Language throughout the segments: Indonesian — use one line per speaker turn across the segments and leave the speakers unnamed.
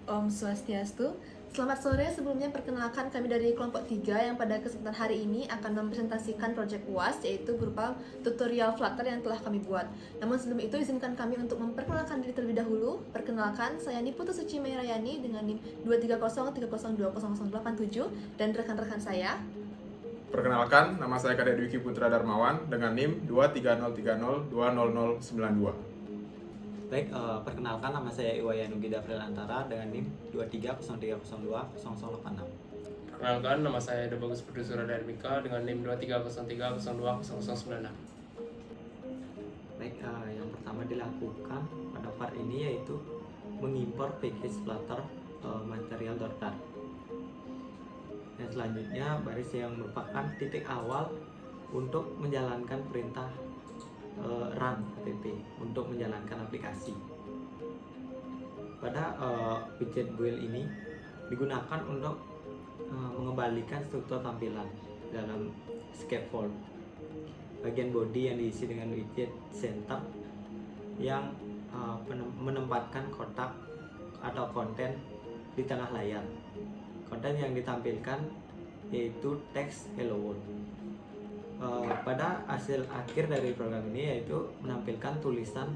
Om Swastiastu. Selamat sore, sebelumnya perkenalkan kami dari kelompok 3 yang pada kesempatan hari ini akan mempresentasikan proyek UAS, yaitu berupa tutorial Flutter yang telah kami buat. Namun sebelum itu izinkan kami untuk memperkenalkan diri terlebih dahulu. Perkenalkan, saya Niputu Suci Mehrayani dengan NIM 23030020087 dan rekan-rekan saya.
Perkenalkan, nama saya Kadek Dwiki Putra Darmawan dengan NIM 23030200092.
Baik, perkenalkan nama saya Iwayanugi Dafril Antara dengan NIM 23030200086.
Perkenalkan, nama saya Debagus Putu Suradharmika dengan NIM 23030200096.
Baik, yang pertama dilakukan pada part ini yaitu mengimpor package Flutter material.dart. Dan selanjutnya baris yang merupakan titik awal untuk menjalankan perintah run app untuk menjalankan aplikasi. Pada widget build ini digunakan untuk mengembalikan struktur tampilan dalam scaffold. Bagian body yang diisi dengan widget center yang menempatkan kotak atau konten di tengah layar. Konten yang ditampilkan yaitu teks Hello World. Pada hasil akhir dari program ini yaitu menampilkan tulisan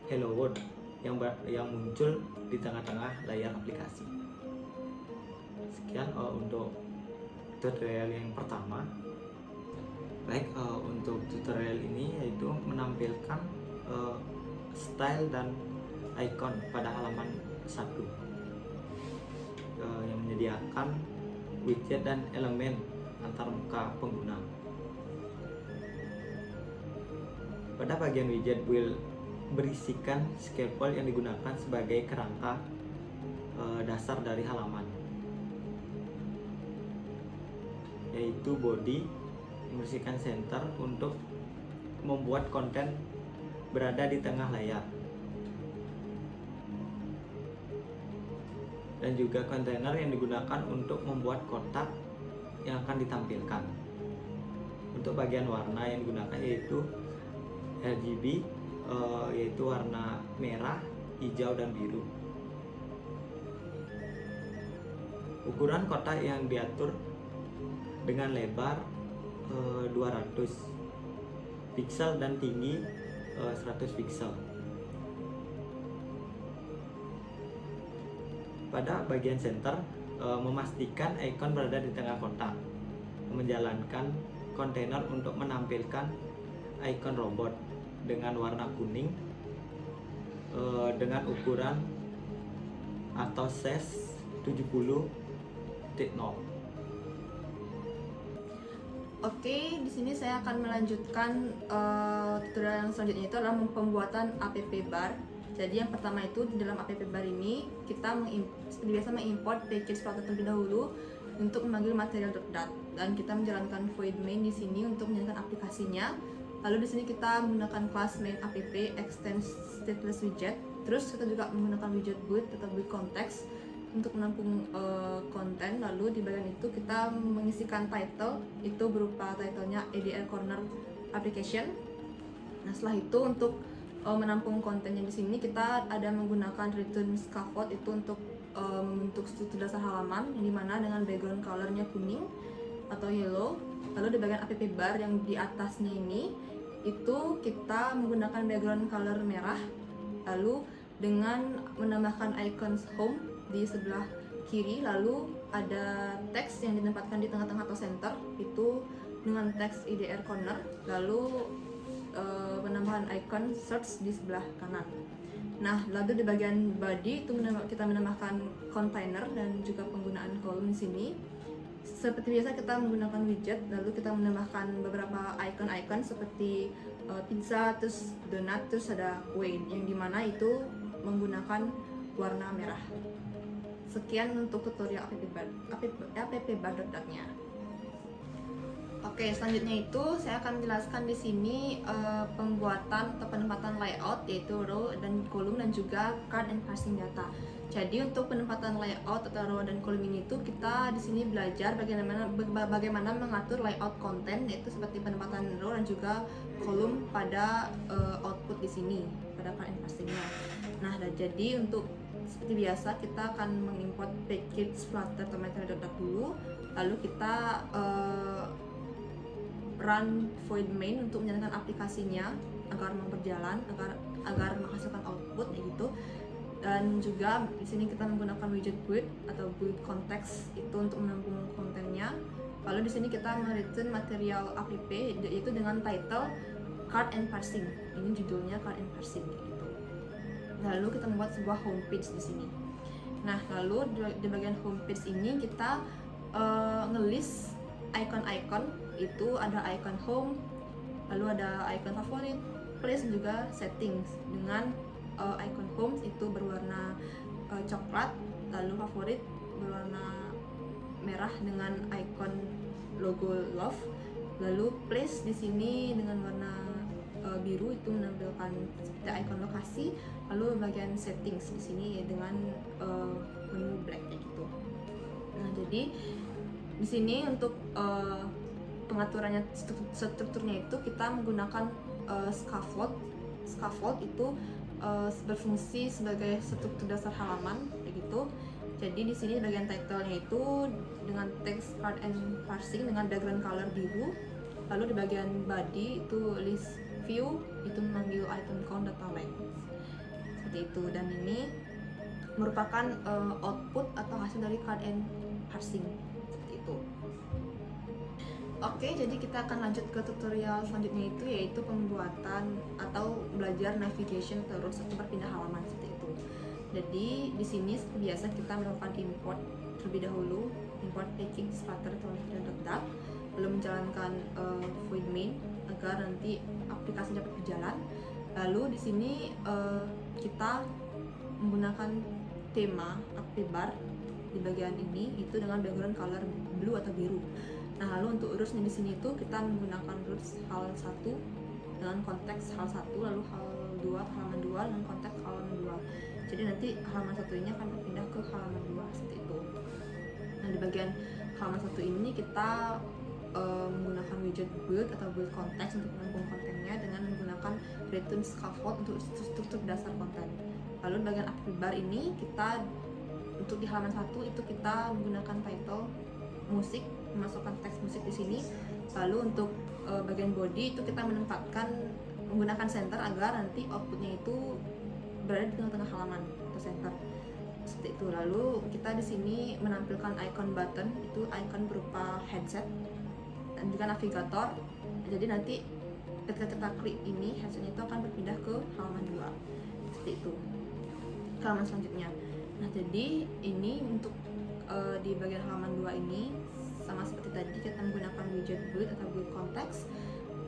Hello World yang muncul di tengah-tengah layar aplikasi. Sekian untuk tutorial yang pertama. Baik, untuk tutorial ini yaitu menampilkan style dan icon pada halaman 1 yang menyediakan widget dan elemen antar muka pengguna. Pada bagian widget build berisikan scaffold yang digunakan sebagai kerangka dasar dari halaman, yaitu body yang berisikan center untuk membuat konten berada di tengah layar, dan juga kontainer yang digunakan untuk membuat kotak yang akan ditampilkan. Untuk bagian warna yang digunakan yaitu RGB, yaitu warna merah, hijau, dan biru. Ukuran kotak yang diatur dengan lebar 200 pixel dan tinggi 100 pixel. Pada bagian center, memastikan icon berada di tengah kotak, menjalankan kontainer untuk menampilkan icon robot dengan warna kuning dengan ukuran atau size 70.0.
Oke, di sini saya akan melanjutkan tutorial yang selanjutnya, itu adalah pembuatan app bar. Jadi yang pertama itu di dalam app bar ini kita seperti biasa mengimport package Flutter terlebih dahulu untuk memanggil material.dart, dan kita menjalankan void main di sini untuk menjalankan aplikasinya. Lalu di sini kita menggunakan kelas main app extend stateless widget. Terus kita juga menggunakan widget build atau build context untuk menampung konten. Lalu di bagian itu kita mengisikan title, itu berupa titlenya ADR Corner Application. Nah, setelah itu untuk menampung kontennya di sini kita ada menggunakan return scaffold itu untuk membentuk struktur dasar halaman, yang dimana dengan background colornya kuning atau yellow. Lalu di bagian app bar yang di atasnya ini itu kita menggunakan background color merah, lalu dengan menambahkan icon home di sebelah kiri, lalu ada teks yang ditempatkan di tengah-tengah atau center itu dengan teks IDR corner, lalu penambahan icon search di sebelah kanan. Nah, lalu di bagian body itu kita menambahkan container dan juga penggunaan column di sini. Seperti biasa kita menggunakan widget, lalu kita menambahkan beberapa icon-icon seperti pizza, terus donat, terus ada kue, yang dimana itu menggunakan warna merah. Sekian untuk tutorial app-bar.dart-nya. Oke, selanjutnya itu saya akan menjelaskan di sini pembuatan atau penempatan layout, yaitu row dan kolom, dan juga card and parsing data. Jadi untuk penempatan layout atau row dan kolom ini itu kita di sini belajar bagaimana mengatur layout konten, yaitu seperti penempatan row dan juga kolom pada output di sini pada card and parsingnya. Nah, jadi untuk seperti biasa kita akan mengimport package Flutter Tomato.dat dulu, lalu kita run void main untuk menjalankan aplikasinya agar berjalan, agar menghasilkan output gitu. Dan juga di sini kita menggunakan widget build atau build context itu untuk menampung kontennya. Lalu di sini kita mereturn material app yaitu dengan title card and parsing. Ini judulnya card and parsing gitu. Lalu kita membuat sebuah homepage di sini. Nah, lalu di bagian homepage ini kita ngelist icon-icon. Itu ada icon home, lalu ada icon favorit, place, dan juga settings. Dengan icon home itu berwarna coklat, lalu favorit berwarna merah dengan icon logo love, lalu place di sini dengan warna biru itu menampilkan seperti icon lokasi, lalu bagian settings di sini dengan menu black kayak gitu. Nah, jadi di sini untuk pengaturannya, strukturnya itu kita menggunakan scaffold. Scaffold itu berfungsi sebagai struktur dasar halaman kayak gitu. Jadi di sini bagian title-nya itu dengan text card and parsing dengan background color biru. Lalu di bagian body itu list view itu memanggil item count data length seperti itu. Dan ini merupakan output atau hasil dari card and parsing seperti itu. Oke, jadi kita akan lanjut ke tutorial selanjutnya itu yaitu pembuatan atau belajar navigation terus atau berpindah halaman seperti itu. Jadi di sini seperti biasa kita melakukan import terlebih dahulu, import package Flutter Tomato.dat, lalu menjalankan void main agar nanti aplikasi dapat berjalan. Lalu di sini kita menggunakan tema app bar di bagian ini itu dengan background color blue atau biru. Nah, lalu untuk urusnya di sini itu kita menggunakan urus hal 1 dengan konteks hal 1, lalu hal 2 halaman 2 dengan konteks halaman 2. Jadi nanti halaman 1 ini akan berpindah ke halaman 2 seperti itu. Nah, di bagian halaman 1 ini kita menggunakan widget build atau build context untuk menampung kontennya dengan menggunakan return scaffold untuk struktur dasar konten. Lalu bagian app bar ini kita untuk di halaman 1 itu kita menggunakan title musik, memasukkan teks musik di sini. Lalu untuk bagian body itu kita menggunakan center agar nanti outputnya itu berada di tengah-tengah halaman atau center seperti itu. Lalu kita di sini menampilkan icon button, itu icon berupa headset dan juga navigator. Jadi nanti ketika kita klik ini, headsetnya itu akan berpindah ke halaman 2 seperti itu, ke halaman selanjutnya. Nah, jadi ini untuk di bagian halaman 2 ini sama seperti tadi kita menggunakan widget build atau build context,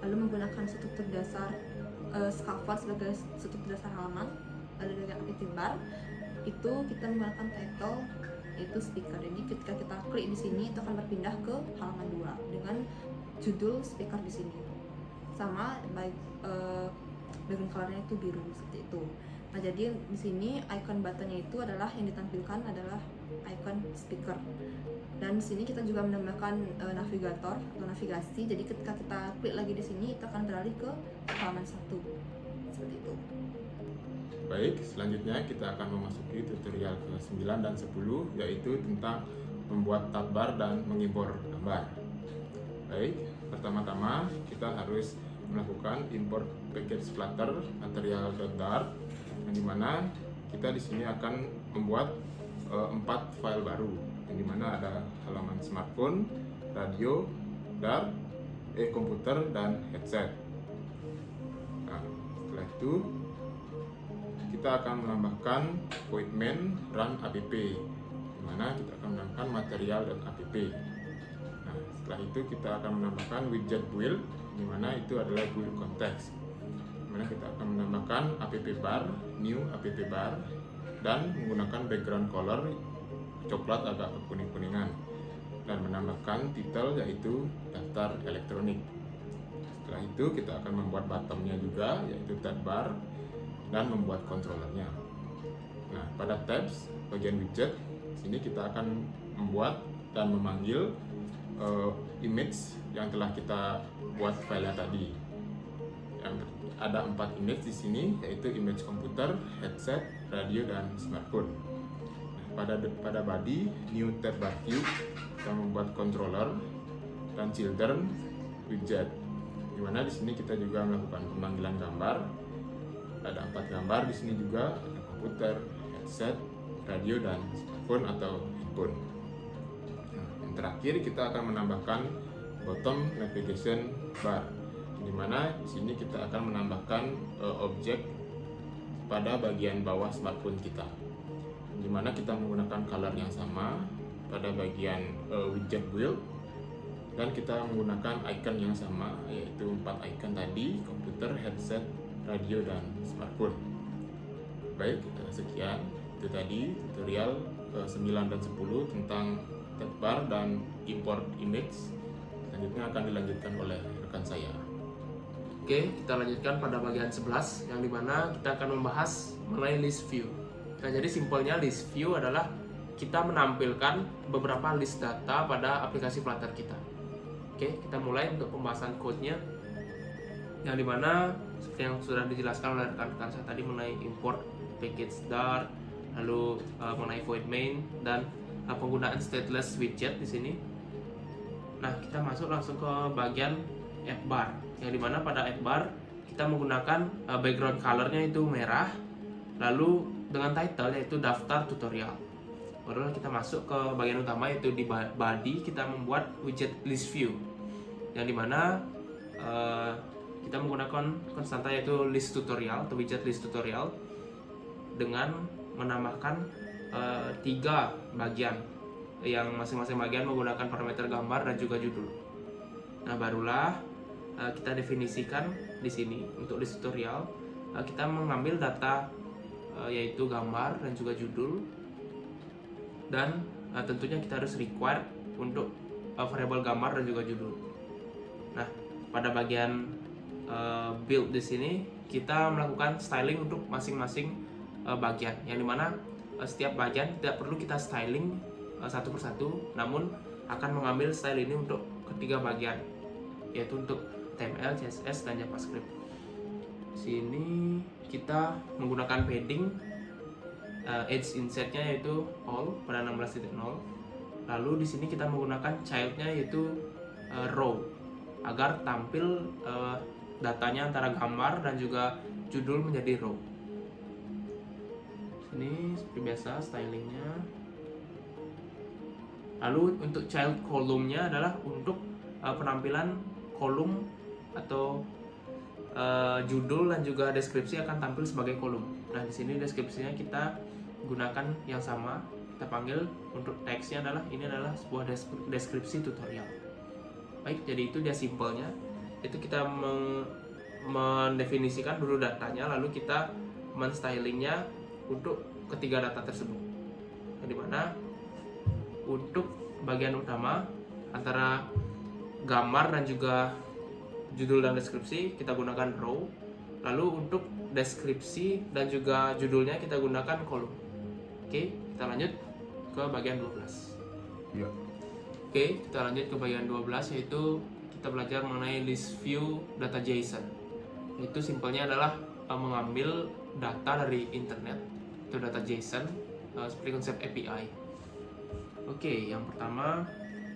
lalu menggunakan struktur dasar scaffold sebagai struktur dasar halaman. Lalu dengan app bar itu kita menggunakan title itu speaker. Jadi ketika kita klik di sini itu akan berpindah ke halaman 2 dengan judul speaker di sini. Sama baik background colornya itu biru seperti itu. Nah, jadi di sini icon buttonnya itu adalah yang ditampilkan adalah icon speaker. Dan di sini kita juga menambahkan navigator atau navigasi. Jadi ketika kita klik lagi di sini itu akan beralih ke halaman 1. Seperti itu.
Baik, selanjutnya kita akan memasuki tutorial ke-9 dan 10 yaitu tentang membuat tab bar dan mengimpor gambar. Baik, pertama-tama kita harus melakukan import package Flutter material.dart, yang dimana kita di sini akan membuat 4 file baru, yang dimana ada halaman smartphone, radio, dart, komputer, dan headset. Nah, setelah itu kita akan menambahkan void main run app, di mana kita akan menambahkan material dan app. Nah, setelah itu kita akan menambahkan widget build, di mana itu adalah build context, di mana kita akan menambahkan app bar, new app bar, dan menggunakan background color coklat agak kekuning-kuningan, dan menambahkan title yaitu daftar elektronik. Setelah itu kita akan membuat bottomnya juga yaitu tab bar dan membuat controllernya. Nah, pada tabs bagian widget sini kita akan membuat dan memanggil image yang telah kita buat filenya tadi. Yang ada 4 image di sini yaitu image komputer, headset, radio, dan smartphone. pada body new tab bar view kita membuat controller dan children widget, dimana di sini kita juga melakukan pemanggilan gambar. Ada 4 gambar di sini juga, ada komputer, headset, radio, dan smartphone atau handphone. Nah, yang terakhir kita akan menambahkan bottom navigation bar, di mana di sini kita akan menambahkan objek pada bagian bawah smartphone kita, di mana kita menggunakan color yang sama pada bagian widget wheel, dan kita menggunakan icon yang sama, yaitu 4 icon tadi: komputer, headset, radio, dan smartphone. Baik, sekian itu tadi tutorial 9 dan 10 tentang tab bar dan import image. Selanjutnya akan dilanjutkan oleh rekan saya.
Oke, kita lanjutkan pada bagian 11 yang dimana kita akan membahas mengenai list view. Nah, jadi simpelnya list view adalah kita menampilkan beberapa list data pada aplikasi Flutter kita. Oke, kita mulai untuk pembahasan code-nya, yang dimana seperti yang sudah dijelaskan oleh rekan-rekan saya tadi mengenai import package Dart, lalu mengenai void main, dan penggunaan stateless widget di sini. Nah, kita masuk langsung ke bagian app bar, yang dimana pada app bar kita menggunakan background color-nya itu merah, lalu dengan title yaitu daftar tutorial. Barulah kita masuk ke bagian utama, yaitu di body kita membuat widget list view, yang dimana kita menggunakan konstanta yaitu list tutorial atau widget list tutorial dengan menambahkan 3 bagian, yang masing-masing bagian menggunakan parameter gambar dan juga judul. Nah, barulah kita definisikan di sini untuk list tutorial kita mengambil data yaitu gambar dan juga judul, dan tentunya kita harus require untuk variabel gambar dan juga judul. Nah, pada bagian build di sini kita melakukan styling untuk masing-masing bagian, yang dimana setiap bagian tidak perlu kita styling satu persatu, namun akan mengambil style ini untuk ketiga bagian, yaitu untuk HTML, CSS, dan JavaScript. Sini kita menggunakan padding edge inset-nya yaitu all pada 16.0. Lalu di sini kita menggunakan child-nya yaitu row agar tampil datanya antara gambar dan juga judul menjadi row. Sini seperti biasa stylingnya. Lalu untuk child column-nya adalah untuk penampilan kolom atau judul dan juga deskripsi akan tampil sebagai kolom. Nah, di sini deskripsinya kita gunakan yang sama. Kita panggil untuk teksnya adalah sebuah deskripsi tutorial. Baik, jadi itu dia simpelnya. Itu kita mendefinisikan dulu datanya, lalu kita men-stylingnya untuk ketiga data tersebut. Di mana untuk bagian utama antara gambar dan juga judul dan deskripsi kita gunakan row, lalu untuk deskripsi dan juga judulnya kita gunakan kolom. Oke, kita lanjut ke bagian 12.
Ya.
Oke, kita lanjut ke bagian 12, yaitu kita belajar mengenai list view data JSON. Itu simpelnya adalah mengambil data dari internet, itu data JSON, seperti konsep API. Oke, yang pertama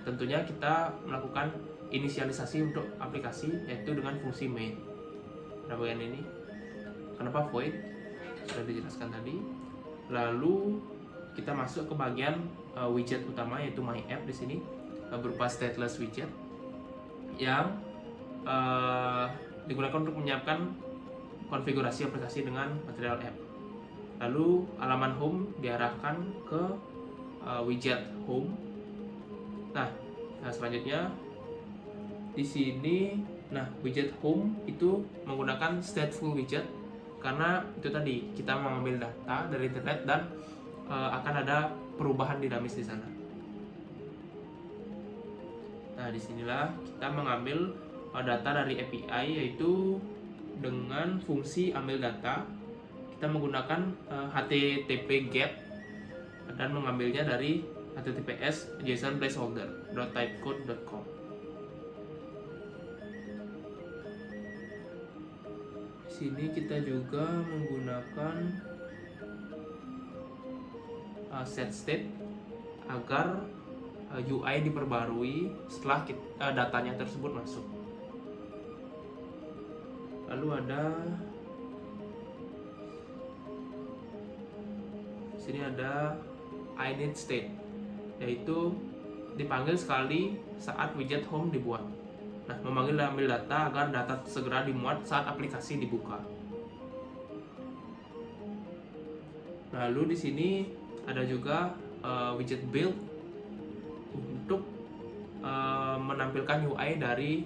tentunya kita melakukan inisialisasi untuk aplikasi, yaitu dengan fungsi main. Pada bagian ini, kenapa void? Sudah dijelaskan tadi. Lalu kita masuk ke bagian widget utama, yaitu my app di sini berupa stateless widget yang digunakan untuk menyiapkan konfigurasi aplikasi dengan material app. Lalu halaman home diarahkan ke widget home. Nah, selanjutnya di sini, widget home itu menggunakan stateful widget karena itu tadi kita mengambil data dari internet dan akan ada perubahan dinamis di sana. Nah, disinilah kita mengambil data dari API, yaitu dengan fungsi ambil data kita menggunakan HTTP GET dan mengambilnya dari HTTPS JSON placeholder.typecode.com. Sini kita juga menggunakan set state agar UI diperbarui setelah datanya tersebut masuk. Lalu sini ada init state, yaitu dipanggil sekali saat widget home dibuat. Nah, memanggil dan ambil data agar data segera dimuat saat aplikasi dibuka. Lalu di sini ada juga widget build untuk menampilkan UI dari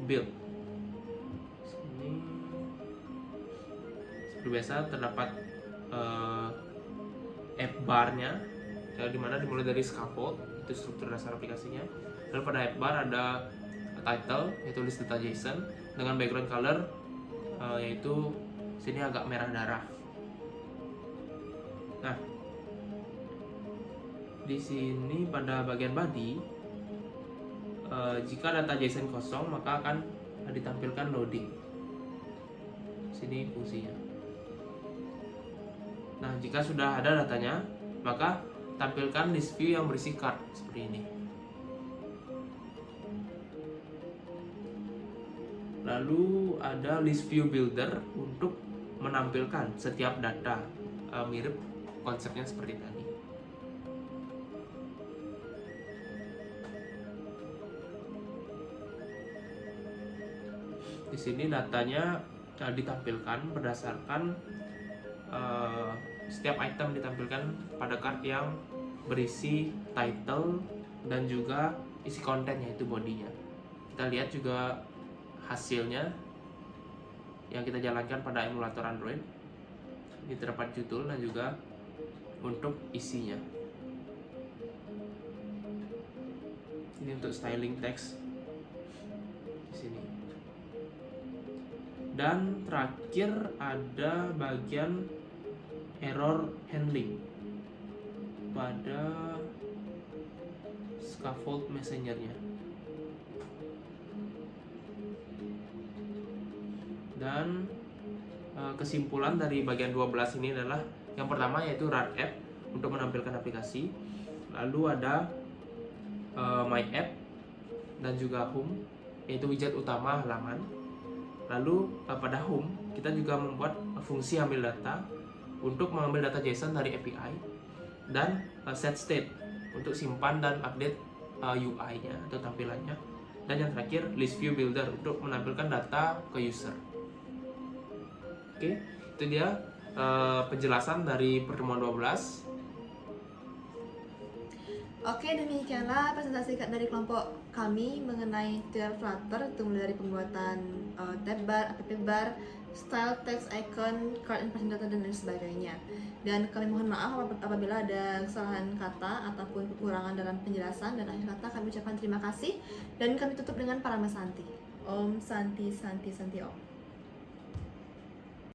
build. Sini seperti biasa terdapat app bar-nya, dimana dimulai dari scaffold, itu struktur dasar aplikasinya. Lalu pada app bar ada title, yaitu list data JSON, dengan background color yaitu sini agak merah darah. Nah, di sini pada bagian body, jika data JSON kosong maka akan ditampilkan loading. Sini fungsinya. Nah, jika sudah ada datanya, maka tampilkan list view yang berisi card seperti ini. Lalu ada list view builder untuk menampilkan setiap data, mirip konsepnya seperti tadi. Di sini datanya ditampilkan berdasarkan setiap item ditampilkan pada card yang berisi title dan juga isi konten, yaitu bodinya. Kita lihat juga hasilnya yang kita jalankan pada emulator Android. Ini terdapat judul dan juga untuk isinya. Ini untuk styling text di sini. Dan terakhir ada bagian error handling pada scaffold messengernya. Dan kesimpulan dari bagian 12 ini adalah yang pertama yaitu run app untuk menampilkan aplikasi. Lalu ada my app dan juga home, yaitu widget utama halaman. Lalu pada home kita juga membuat fungsi ambil data untuk mengambil data JSON dari API, dan set state untuk simpan dan update UI-nya atau tampilannya. Dan yang terakhir list view builder untuk menampilkan data ke user. Oke, itu dia penjelasan dari pertemuan 12.
Oke, demikianlah presentasi dari kelompok kami mengenai tutorial Flutter, itu mulai dari pembuatan tab bar, app bar, style text icon, card and data dan lain sebagainya. Dan kami mohon maaf apabila ada kesalahan kata ataupun kekurangan dalam penjelasan, dan akhir kata kami ucapkan terima kasih dan kami tutup dengan Parama Santi. Om Santi Santi Santi Om.